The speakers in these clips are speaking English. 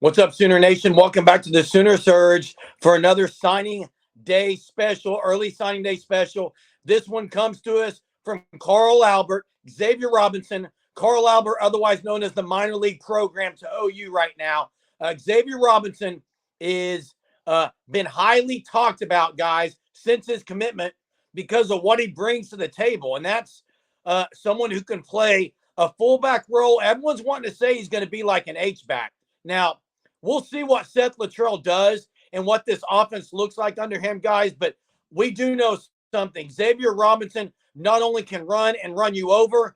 What's up, Sooner Nation? Welcome back to the Sooner Surge for another signing day special, early signing day special. This one comes to us from Carl Albert, Xavier Robinson. Carl Albert, otherwise known as the minor league program to OU right now. Xavier Robinson is been highly talked about, guys, since his commitment because of what he brings to the table. And that's someone who can play a fullback role. Everyone's wanting to say he's going to be like an H-back. Now, we'll see what Seth Luttrell does and what this offense looks like under him, guys. But we do know something. Xavier Robinson not only can run and run you over,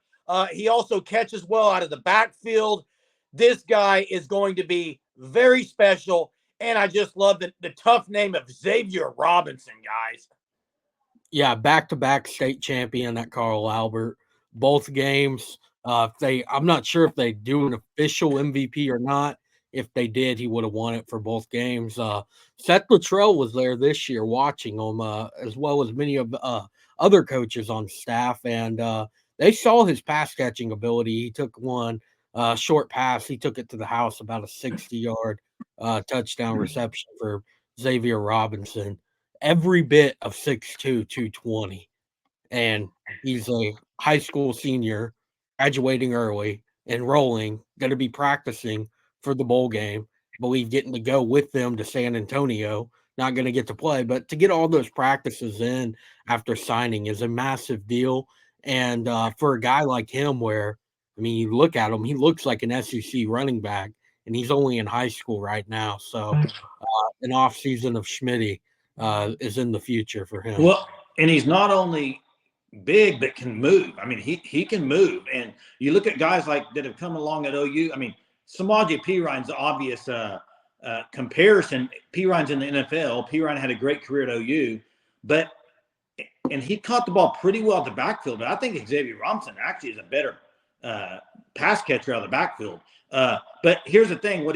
he also catches well out of the backfield. This guy is going to be very special. And I just love the tough name of Xavier Robinson, guys. Yeah, back-to-back state champion at Carl Albert. Both games. I'm not sure if they do an official MVP or not. If they did, he would have won it for both games. Seth Luttrell was there this year watching him, as well as many of other coaches on staff, and they saw his pass catching ability. He took one short pass. He took it to the house, about a 60-yard touchdown reception for Xavier Robinson. Every bit of 6'2", 220. And he's a high school senior, graduating early, enrolling, going to be practicing for the bowl game. Believe getting to go with them to San Antonio, not going to get to play, but to get all those practices in after signing is a massive deal. And for a guy like him, where, I mean, you look at him, he looks like an SEC running back, and he's only in high school right now. So an offseason of Schmitty is in the future for him. Well, and he's not only big, but can move. I mean, he can move. And you look at guys like that have come along at OU. I mean, Samaje Perine's the obvious comparison. Perine's in the NFL. Perine had a great career at OU, and he caught the ball pretty well at the backfield. But I think Xavier Robinson actually is a better pass catcher out of the backfield. But here's the thing: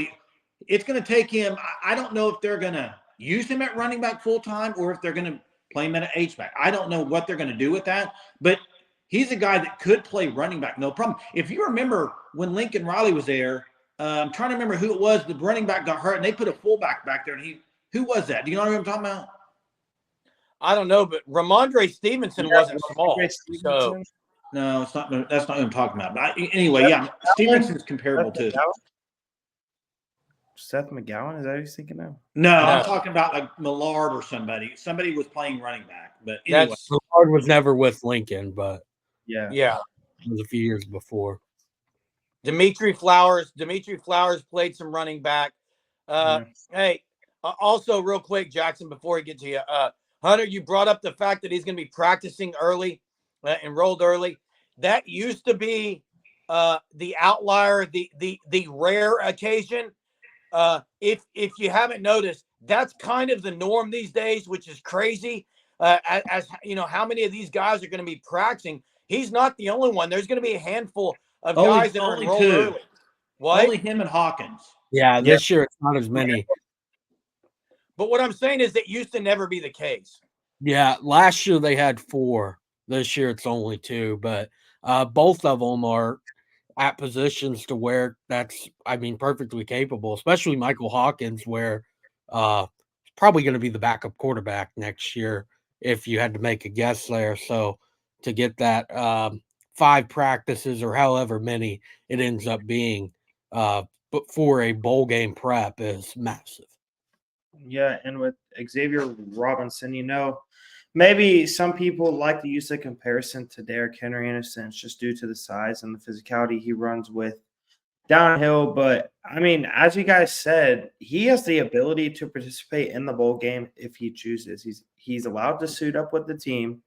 it's going to take him. I don't know if they're going to use him at running back full time or if they're going to play him at an H-back. I don't know what they're going to do with that, but he's a guy that could play running back, no problem. If you remember when Lincoln Riley was there, I'm trying to remember who it was. The running back got hurt, and they put a fullback back there. And who was that? Do you know what I'm talking about? I don't know, but Ramondre Stevenson wasn't small. So. No, it's not. That's not what I'm talking about. But anyway, yeah, Stevenson's comparable to Seth McGowan. Is that who you're thinking of? No, I'm talking about like Millard or somebody. Somebody was playing running back, but anyway, Millard was never with Lincoln, but yeah, it was a few years before. Dimitri Flowers played some running back. Hey, also real quick, Jackson, before we get to you, Hunter, you brought up the fact that he's going to be practicing early, enrolled early. That used to be the outlier, the rare occasion. If you haven't noticed, that's kind of the norm these days, which is crazy. As you know, how many of these guys are going to be practicing? He's not the only one. There's going to be a handful of guys that are enrolled early. What? Only him and Hawkins. Yeah, this year it's not as many. But what I'm saying is that used to never be the case. Yeah, last year they had 4. This year it's only 2, but both of them are at positions to where that's, I mean, perfectly capable, especially Michael Hawkins, where probably going to be the backup quarterback next year if you had to make a guess there. So to get that 5 practices or however many it ends up being, but for a bowl game prep is massive. Yeah, and with Xavier Robinson, maybe some people like to use the comparison to Derrick Henry in a sense, just due to the size and the physicality he runs with downhill. But, I mean, as you guys said, he has the ability to participate in the bowl game if he chooses. He's allowed to suit up with the team.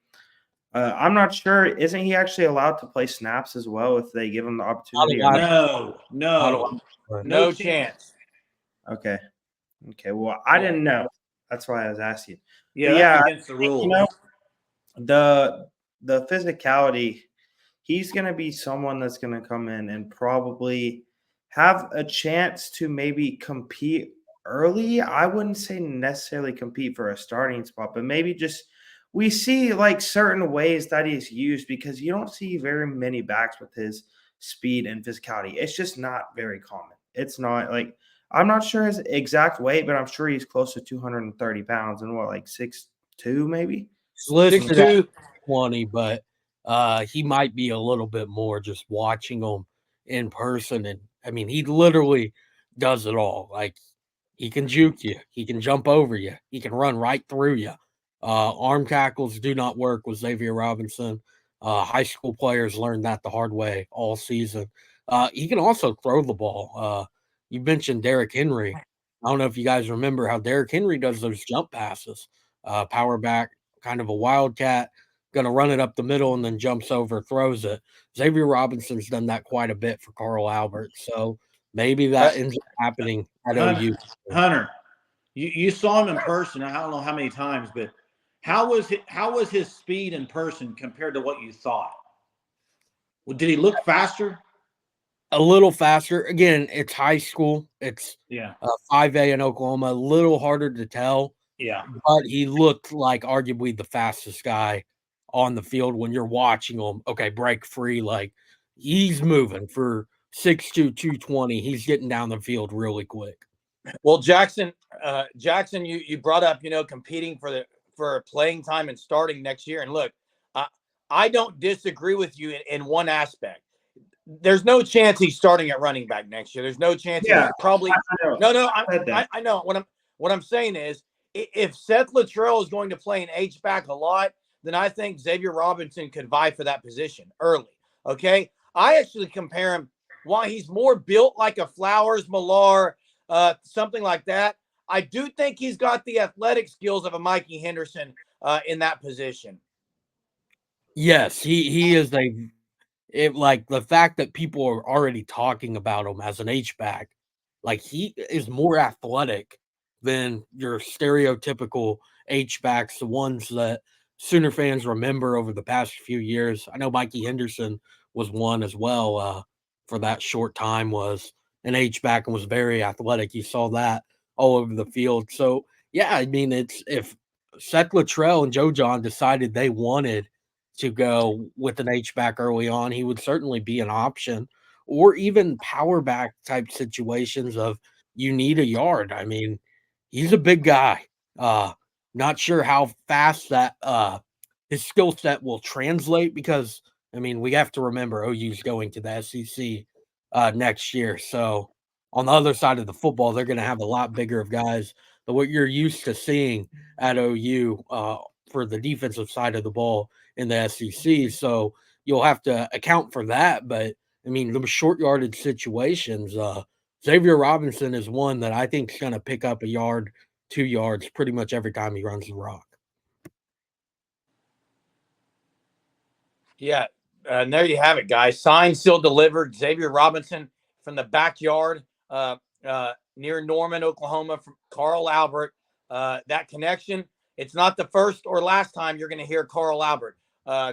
I'm not sure. Isn't he actually allowed to play snaps as well if they give him the opportunity? No chance. Okay. Well, I didn't know. That's why I was asking. Yeah, against the rules. The physicality, he's going to be someone that's going to come in and probably have a chance to maybe compete early. I wouldn't say necessarily compete for a starting spot, but maybe just we see like certain ways that he's used, because you don't see very many backs with his speed and physicality. It's just not very common. It's not like I'm not sure his exact weight, but I'm sure he's close to 230 pounds and what, like 6'2", maybe? He's listed at 6'2". 20, but he might be a little bit more just watching him in person. And I mean, he literally does it all. Like, he can juke you, he can jump over you, he can run right through you. Arm tackles do not work with Xavier Robinson. High school players learned that the hard way all season. He can also throw the ball. You mentioned Derrick Henry. I don't know if you guys remember how Derrick Henry does those jump passes. Power back, kind of a wildcat, going to run it up the middle and then jumps over, throws it. Xavier Robinson's done that quite a bit for Carl Albert. So maybe that ends up happening at OU. Hunter, you saw him in person. I don't know how many times, but how was his speed in person compared to what you thought? Well, did he look faster? A little faster. Again, it's high school. It's 5A in Oklahoma. A little harder to tell. Yeah. But he looked like arguably the fastest guy on the field when you're watching him. Okay, break free. Like, he's moving for 6'2", 220. He's getting down the field really quick. Well, Jackson, you brought up, competing for playing time and starting next year. And look, I don't disagree with you in one aspect. There's no chance he's starting at running back next year. There's no chance. Yeah, he's probably I know. What I'm saying is, if Seth Luttrell is going to play an H-back a lot, then I think Xavier Robinson could vie for that position early. Okay, I actually compare him. While he's more built like a Flowers, Millar, something like that, I do think he's got the athletic skills of a Mikey Henderson in that position. Yes, he is like the fact that people are already talking about him as an H-back, like, he is more athletic than your stereotypical H-backs, the ones that Sooner fans remember over the past few years. I know Mikey Henderson was one as well, for that short time, was an H-back and was very athletic. You saw that all over the field. So, yeah, I mean, it's if Seth Luttrell and Joe John decided they wanted to go with an H-back early on, he would certainly be an option, or even power back type situations of you need a yard. I mean, he's a big guy. Not sure how fast that his skill set will translate because I mean we have to remember OU's going to the SEC next year. So on the other side of the football, they're going to have a lot bigger of guys than what you're used to seeing at OU for the defensive side of the ball in the SEC. So you'll have to account for that. But I mean, the short yardage situations, Xavier Robinson is one that I think is going to pick up a yard, 2 yards pretty much every time he runs the rock. Yeah, and there you have it, guys. Signed, sealed, delivered. Xavier Robinson from the backyard near Norman, Oklahoma, from Carl Albert. That connection, it's not the first or last time you're going to hear Carl Albert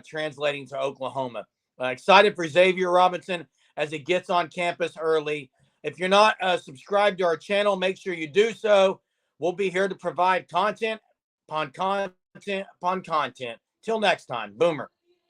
translating to Oklahoma. Excited for Xavier Robinson as he gets on campus early. If you're not subscribed to our channel, make sure you do so. We'll be here to provide content upon content upon content. Till next time, Boomer.